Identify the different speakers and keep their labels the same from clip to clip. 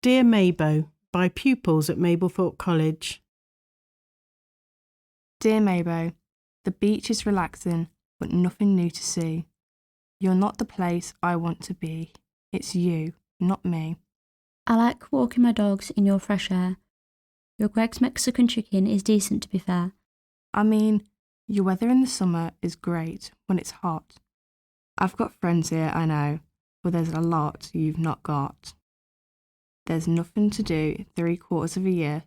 Speaker 1: Dear Mabo by pupils at Mablethorpe College.
Speaker 2: Dear Mabo, the beach is relaxing, but nothing new to see. You're not the place I want to be. It's you, not me.
Speaker 3: I like walking my dogs in your fresh air. Your Greg's Mexican chicken is decent, to be fair.
Speaker 2: I mean, your weather in the summer is great when it's hot. I've got friends here, I know, but there's a lot you've not got. There's nothing to do 3/4 of a year.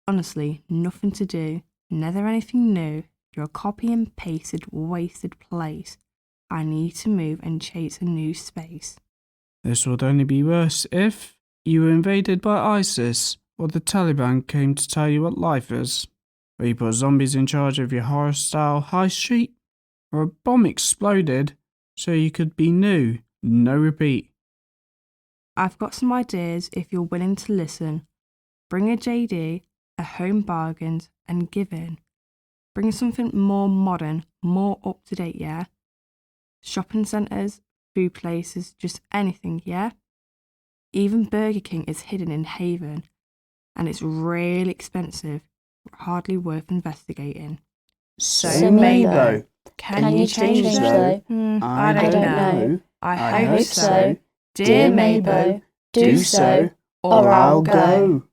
Speaker 2: Honestly, nothing to do. Never anything new. You're a copy and pasted, wasted place. I need to move and chase a new space.
Speaker 4: This would only be worse if you were invaded by ISIS or the Taliban came to tell you what life is. Or you put zombies in charge of your horror-style high street. Or a bomb exploded so you could be new. No repeat.
Speaker 2: I've got some ideas if you're willing to listen. Bring a JD, a home bargains, and give in. Bring something more modern, more up-to-date, yeah? Shopping centres, food places, just anything, yeah? Even Burger King is hidden in Haven, and it's really expensive, but hardly worth investigating.
Speaker 5: So Mabo,
Speaker 2: Can you change though? I don't know. I hope so. Dear Mabo, do so, or I'll go.